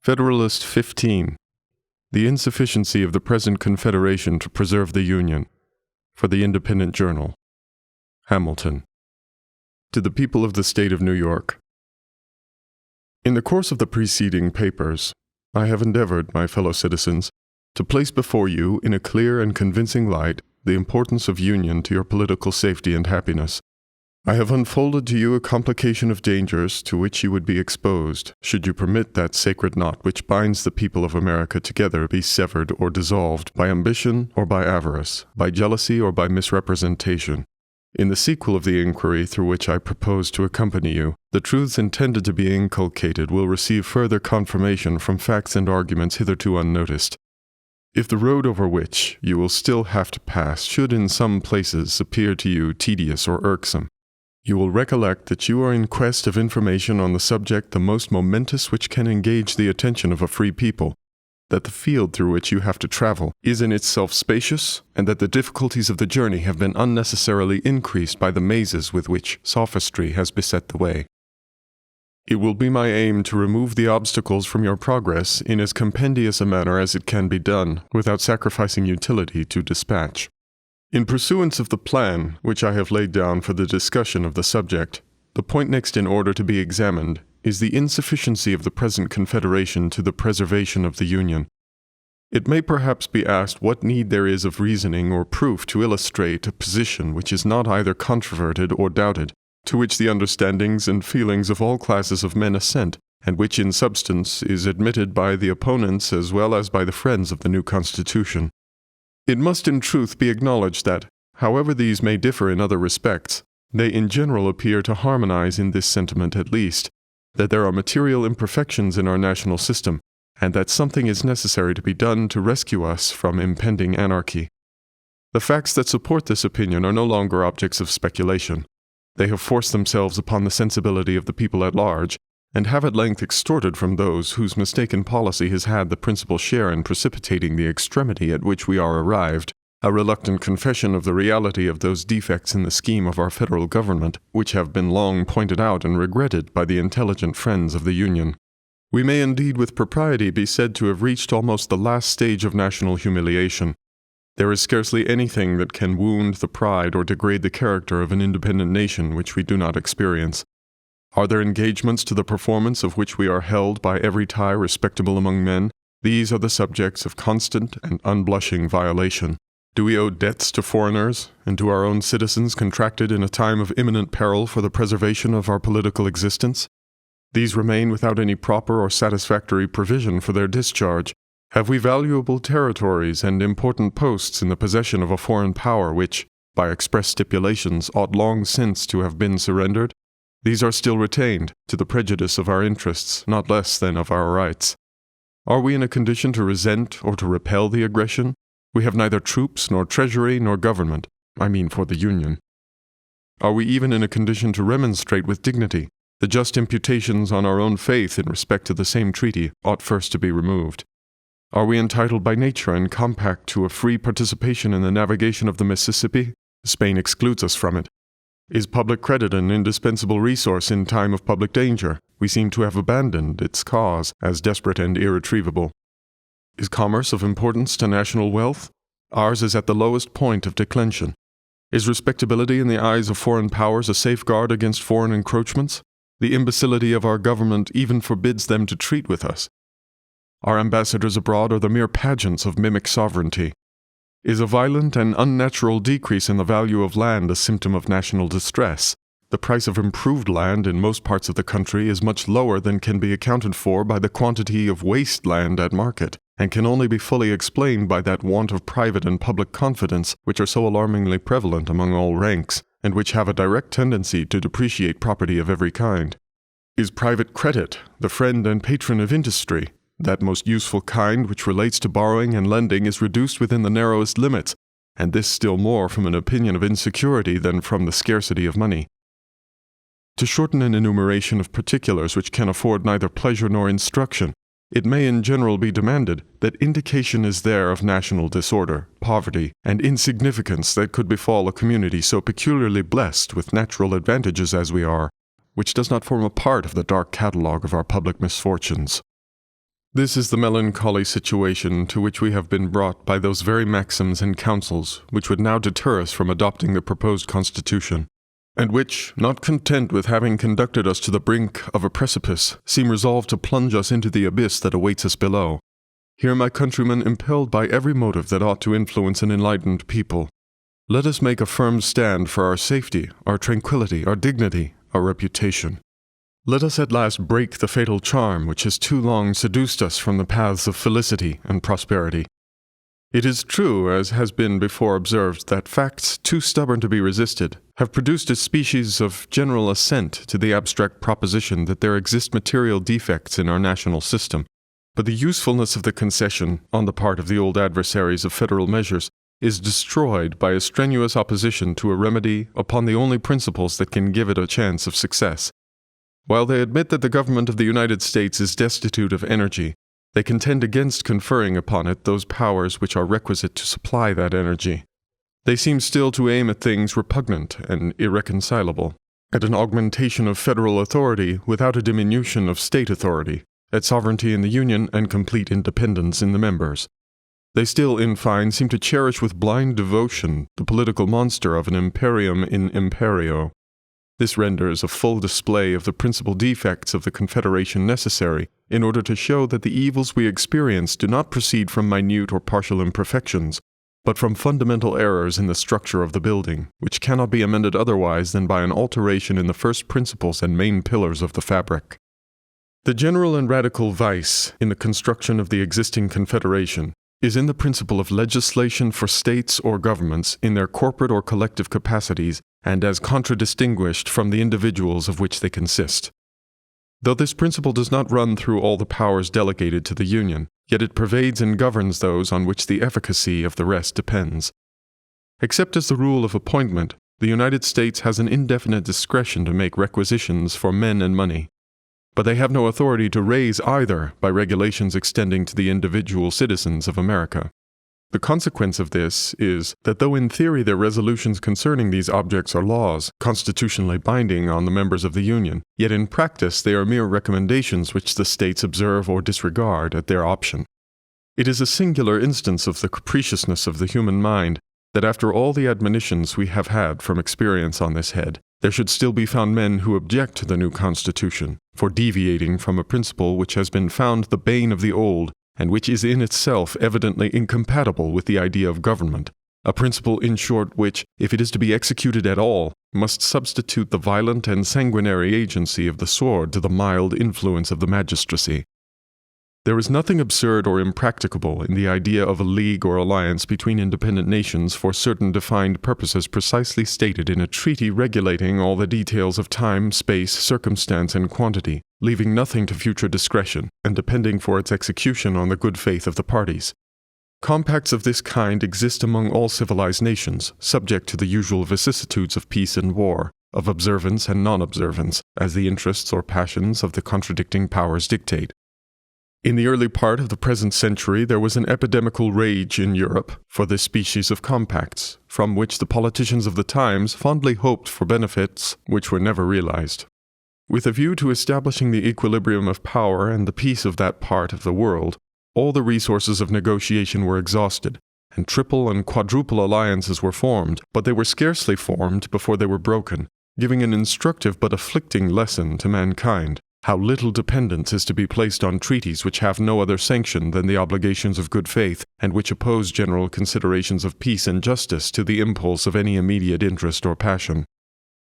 Federalist 15. The Insufficiency of the Present Confederation to Preserve the Union. For the Independent Journal. Hamilton. To the People of the State of New York. In the course of the preceding papers, I have endeavored, my fellow citizens, to place before you in a clear and convincing light the importance of union to your political safety and happiness. I have unfolded to you a complication of dangers to which you would be exposed, should you permit that sacred knot which binds the people of America together be severed or dissolved by ambition or by avarice, by jealousy or by misrepresentation. In the sequel of the inquiry through which I propose to accompany you, the truths intended to be inculcated will receive further confirmation from facts and arguments hitherto unnoticed. If the road over which you will still have to pass should in some places appear to you tedious or irksome, you will recollect that you are in quest of information on the subject the most momentous which can engage the attention of a free people, that the field through which you have to travel is in itself spacious, and that the difficulties of the journey have been unnecessarily increased by the mazes with which sophistry has beset the way. It will be my aim to remove the obstacles from your progress in as compendious a manner as it can be done, without sacrificing utility to dispatch. In pursuance of the plan which I have laid down for the discussion of the subject, the point next in order to be examined is the insufficiency of the present Confederation to the preservation of the Union. It may perhaps be asked what need there is of reasoning or proof to illustrate a position which is not either controverted or doubted, to which the understandings and feelings of all classes of men assent, and which in substance is admitted by the opponents as well as by the friends of the new Constitution. It must in truth be acknowledged that, however these may differ in other respects, they in general appear to harmonize in this sentiment at least, that there are material imperfections in our national system, and that something is necessary to be done to rescue us from impending anarchy. The facts that support this opinion are no longer objects of speculation. They have forced themselves upon the sensibility of the people at large, and have at length extorted from those whose mistaken policy has had the principal share in precipitating the extremity at which we are arrived, a reluctant confession of the reality of those defects in the scheme of our federal government which have been long pointed out and regretted by the intelligent friends of the Union. We may indeed with propriety be said to have reached almost the last stage of national humiliation. There is scarcely anything that can wound the pride or degrade the character of an independent nation which we do not experience. Are there engagements to the performance of which we are held by every tie respectable among men? These are the subjects of constant and unblushing violation. Do we owe debts to foreigners, and to our own citizens contracted in a time of imminent peril for the preservation of our political existence? These remain without any proper or satisfactory provision for their discharge. Have we valuable territories and important posts in the possession of a foreign power which, by express stipulations, ought long since to have been surrendered? These are still retained, to the prejudice of our interests, not less than of our rights. Are we in a condition to resent or to repel the aggression? We have neither troops, nor treasury, nor government, I mean for the Union. Are we even in a condition to remonstrate with dignity? The just imputations on our own faith in respect to the same treaty ought first to be removed. Are we entitled by nature and compact to a free participation in the navigation of the Mississippi? Spain excludes us from it. Is public credit an indispensable resource in time of public danger? We seem to have abandoned its cause as desperate and irretrievable. Is commerce of importance to national wealth? Ours is at the lowest point of declension. Is respectability in the eyes of foreign powers a safeguard against foreign encroachments? The imbecility of our government even forbids them to treat with us. Our ambassadors abroad are the mere pageants of mimic sovereignty. Is a violent and unnatural decrease in the value of land a symptom of national distress? The price of improved land in most parts of the country is much lower than can be accounted for by the quantity of waste land at market, and can only be fully explained by that want of private and public confidence which are so alarmingly prevalent among all ranks, and which have a direct tendency to depreciate property of every kind. Is private credit the friend and patron of industry? That most useful kind which relates to borrowing and lending is reduced within the narrowest limits, and this still more from an opinion of insecurity than from the scarcity of money. To shorten an enumeration of particulars which can afford neither pleasure nor instruction, it may in general be demanded that indication is there of national disorder, poverty, and insignificance that could befall a community so peculiarly blessed with natural advantages as we are, which does not form a part of the dark catalogue of our public misfortunes. This is the melancholy situation to which we have been brought by those very maxims and counsels which would now deter us from adopting the proposed Constitution, and which, not content with having conducted us to the brink of a precipice, seem resolved to plunge us into the abyss that awaits us below. Here, my countrymen, impelled by every motive that ought to influence an enlightened people, let us make a firm stand for our safety, our tranquility, our dignity, our reputation. Let us at last break the fatal charm which has too long seduced us from the paths of felicity and prosperity. It is true, as has been before observed, that facts, too stubborn to be resisted, have produced a species of general assent to the abstract proposition that there exist material defects in our national system. But the usefulness of the concession, on the part of the old adversaries of federal measures, is destroyed by a strenuous opposition to a remedy upon the only principles that can give it a chance of success. While they admit that the government of the United States is destitute of energy, they contend against conferring upon it those powers which are requisite to supply that energy. They seem still to aim at things repugnant and irreconcilable, at an augmentation of federal authority without a diminution of state authority, at sovereignty in the Union and complete independence in the members. They still, in fine, seem to cherish with blind devotion the political monster of an imperium in imperio. This renders a full display of the principal defects of the Confederation necessary in order to show that the evils we experience do not proceed from minute or partial imperfections, but from fundamental errors in the structure of the building, which cannot be amended otherwise than by an alteration in the first principles and main pillars of the fabric. The general and radical vice in the construction of the existing Confederation is in the principle of legislation for states or governments in their corporate or collective capacities and as contradistinguished from the individuals of which they consist. Though this principle does not run through all the powers delegated to the Union, yet it pervades and governs those on which the efficacy of the rest depends. Except as the rule of appointment, the United States has an indefinite discretion to make requisitions for men and money, but they have no authority to raise either by regulations extending to the individual citizens of America. The consequence of this is that though in theory their resolutions concerning these objects are laws, constitutionally binding on the members of the Union, yet in practice they are mere recommendations which the states observe or disregard at their option. It is a singular instance of the capriciousness of the human mind that after all the admonitions we have had from experience on this head, there should still be found men who object to the new Constitution, for deviating from a principle which has been found the bane of the old, and which is in itself evidently incompatible with the idea of government, a principle, in short, which, if it is to be executed at all, must substitute the violent and sanguinary agency of the sword to the mild influence of the magistracy. There is nothing absurd or impracticable in the idea of a league or alliance between independent nations for certain defined purposes precisely stated in a treaty regulating all the details of time, space, circumstance, and quantity, leaving nothing to future discretion, and depending for its execution on the good faith of the parties. Compacts of this kind exist among all civilized nations, subject to the usual vicissitudes of peace and war, of observance and non-observance, as the interests or passions of the contradicting powers dictate. In the early part of the present century there was an epidemical rage in Europe for this species of compacts, from which the politicians of the times fondly hoped for benefits which were never realized. With a view to establishing the equilibrium of power and the peace of that part of the world, all the resources of negotiation were exhausted, and triple and quadruple alliances were formed, but they were scarcely formed before they were broken, giving an instructive but afflicting lesson to mankind. How little dependence is to be placed on treaties which have no other sanction than the obligations of good faith, and which oppose general considerations of peace and justice to the impulse of any immediate interest or passion.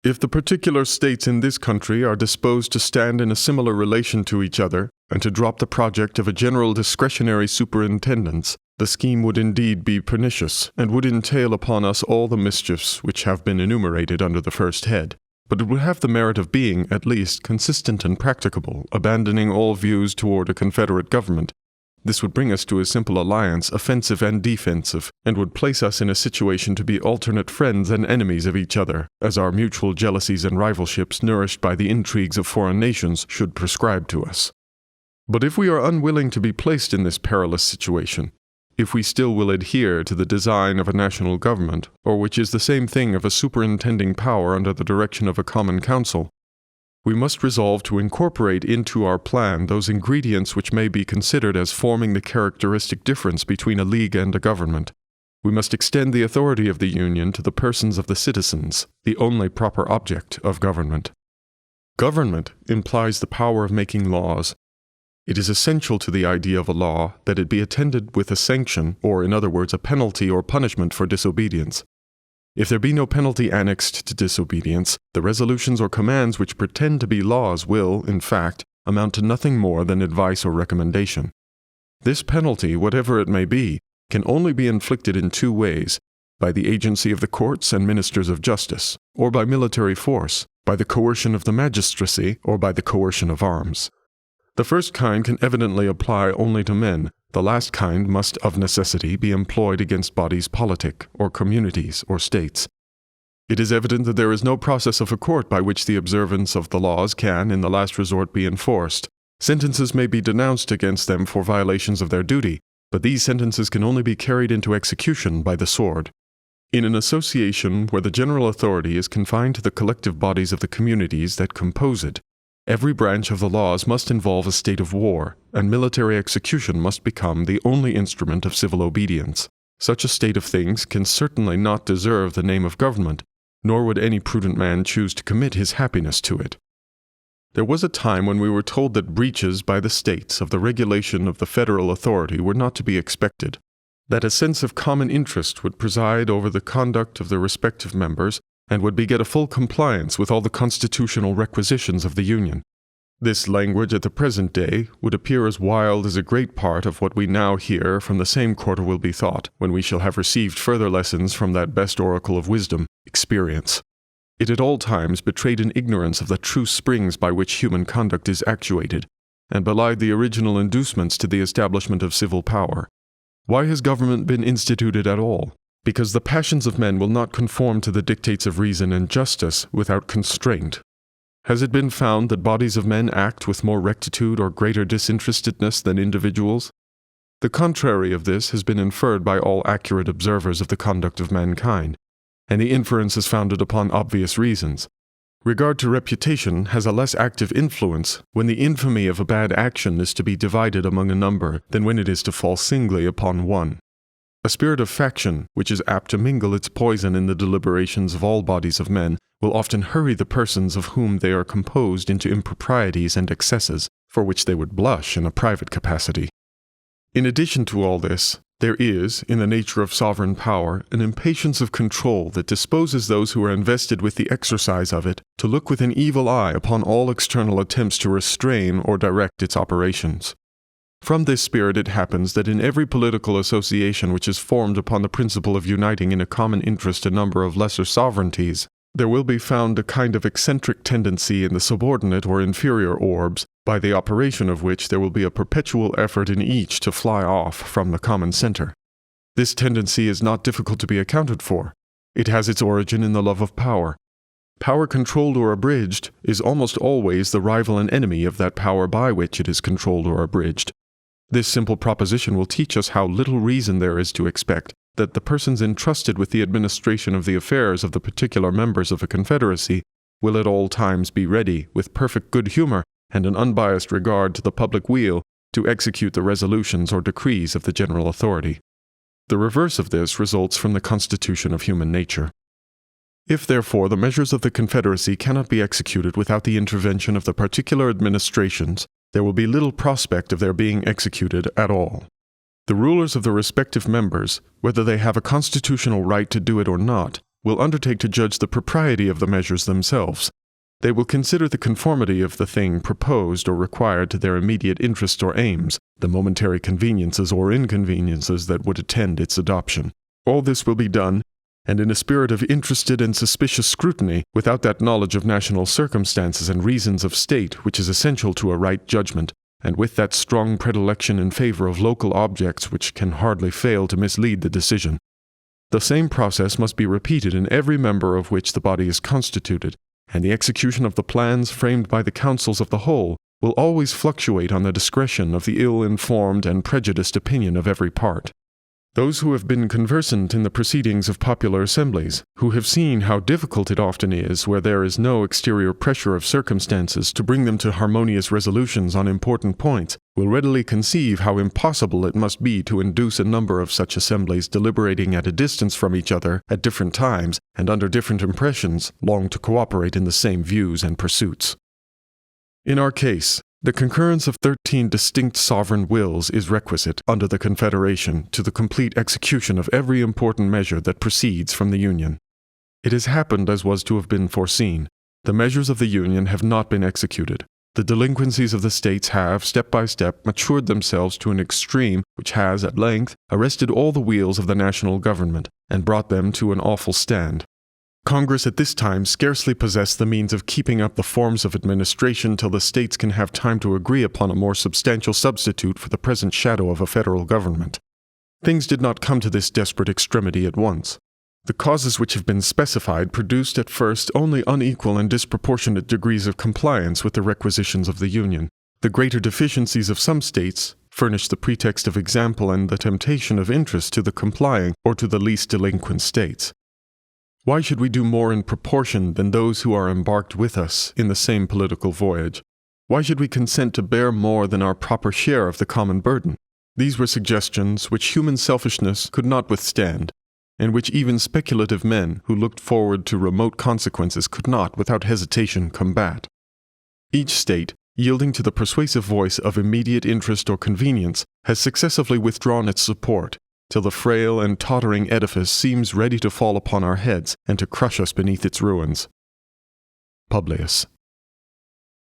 If the particular states in this country are disposed to stand in a similar relation to each other, and to drop the project of a general discretionary superintendence, the scheme would indeed be pernicious, and would entail upon us all the mischiefs which have been enumerated under the first head. But it would have the merit of being, at least, consistent and practicable, abandoning all views toward a confederate government. This would bring us to a simple alliance, offensive and defensive, and would place us in a situation to be alternate friends and enemies of each other, as our mutual jealousies and rivalships, nourished by the intrigues of foreign nations, should prescribe to us. But if we are unwilling to be placed in this perilous situation, if we still will adhere to the design of a national government, or which is the same thing of a superintending power under the direction of a common council, We must resolve to incorporate into our plan those ingredients which may be considered as forming the characteristic difference between a league and a government. We must extend the authority of the Union to the persons of the citizens, the only proper object of government. Government implies the power of making laws. It is essential to the idea of a law that it be attended with a sanction, or in other words, a penalty or punishment for disobedience. If there be no penalty annexed to disobedience, the resolutions or commands which pretend to be laws will, in fact, amount to nothing more than advice or recommendation. This penalty, whatever it may be, can only be inflicted in two ways: by the agency of the courts and ministers of justice, or by military force, by the coercion of the magistracy, or by the coercion of arms. The first kind can evidently apply only to men. The last kind must of necessity be employed against bodies politic, or communities, or states. It is evident that there is no process of a court by which the observance of the laws can, in the last resort, be enforced. Sentences may be denounced against them for violations of their duty, but these sentences can only be carried into execution by the sword. In an association where the general authority is confined to the collective bodies of the communities that compose it, every branch of the laws must involve a state of war, and military execution must become the only instrument of civil obedience. Such a state of things can certainly not deserve the name of government, nor would any prudent man choose to commit his happiness to it. There was a time when we were told that breaches by the states of the regulation of the federal authority were not to be expected, that a sense of common interest would preside over the conduct of the respective members, and would beget a full compliance with all the constitutional requisitions of the Union. This language at the present day would appear as wild as a great part of what we now hear from the same quarter will be thought, when we shall have received further lessons from that best oracle of wisdom, experience. It at all times betrayed an ignorance of the true springs by which human conduct is actuated, and belied the original inducements to the establishment of civil power. Why has government been instituted at all? Because the passions of men will not conform to the dictates of reason and justice without constraint. Has it been found that bodies of men act with more rectitude or greater disinterestedness than individuals? The contrary of this has been inferred by all accurate observers of the conduct of mankind, and the inference is founded upon obvious reasons. Regard to reputation has a less active influence when the infamy of a bad action is to be divided among a number than when it is to fall singly upon one. A spirit of faction, which is apt to mingle its poison in the deliberations of all bodies of men, will often hurry the persons of whom they are composed into improprieties and excesses, for which they would blush in a private capacity. In addition to all this, there is, in the nature of sovereign power, an impatience of control that disposes those who are invested with the exercise of it to look with an evil eye upon all external attempts to restrain or direct its operations. From this spirit it happens that in every political association which is formed upon the principle of uniting in a common interest a number of lesser sovereignties, there will be found a kind of eccentric tendency in the subordinate or inferior orbs, by the operation of which there will be a perpetual effort in each to fly off from the common center. This tendency is not difficult to be accounted for. It has its origin in the love of power. Power controlled or abridged is almost always the rival and enemy of that power by which it is controlled or abridged. This simple proposition will teach us how little reason there is to expect that the persons entrusted with the administration of the affairs of the particular members of a confederacy will at all times be ready, with perfect good humor and an unbiased regard to the public weal, to execute the resolutions or decrees of the general authority. The reverse of this results from the constitution of human nature. If, therefore, the measures of the confederacy cannot be executed without the intervention of the particular administrations, there will be little prospect of their being executed at all. The rulers of the respective members, whether they have a constitutional right to do it or not, will undertake to judge the propriety of the measures themselves. They will consider the conformity of the thing proposed or required to their immediate interest or aims, the momentary conveniences or inconveniences that would attend its adoption. All this will be done, and in a spirit of interested and suspicious scrutiny, without that knowledge of national circumstances and reasons of state which is essential to a right judgment, and with that strong predilection in favor of local objects which can hardly fail to mislead the decision. The same process must be repeated in every member of which the body is constituted, and the execution of the plans framed by the councils of the whole will always fluctuate on the discretion of the ill-informed and prejudiced opinion of every part. Those who have been conversant in the proceedings of popular assemblies, who have seen how difficult it often is where there is no exterior pressure of circumstances to bring them to harmonious resolutions on important points, will readily conceive how impossible it must be to induce a number of such assemblies deliberating at a distance from each other at different times and under different impressions long to cooperate in the same views and pursuits. In our case, the concurrence of 13 distinct sovereign wills is requisite under the Confederation to the complete execution of every important measure that proceeds from the Union. It has happened as was to have been foreseen. The measures of the Union have not been executed. The delinquencies of the states have, step by step, matured themselves to an extreme which has, at length, arrested all the wheels of the national government and brought them to an awful stand. Congress at this time scarcely possess the means of keeping up the forms of administration till the states can have time to agree upon a more substantial substitute for the present shadow of a federal government. Things did not come to this desperate extremity at once. The causes which have been specified produced at first only unequal and disproportionate degrees of compliance with the requisitions of the Union. The greater deficiencies of some states furnished the pretext of example and the temptation of interest to the complying or to the least delinquent states. Why should we do more in proportion than those who are embarked with us in the same political voyage? Why should we consent to bear more than our proper share of the common burden? These were suggestions which human selfishness could not withstand, and which even speculative men who looked forward to remote consequences could not, without hesitation, combat. Each state, yielding to the persuasive voice of immediate interest or convenience, has successively withdrawn its support, till the frail and tottering edifice seems ready to fall upon our heads and to crush us beneath its ruins. Publius.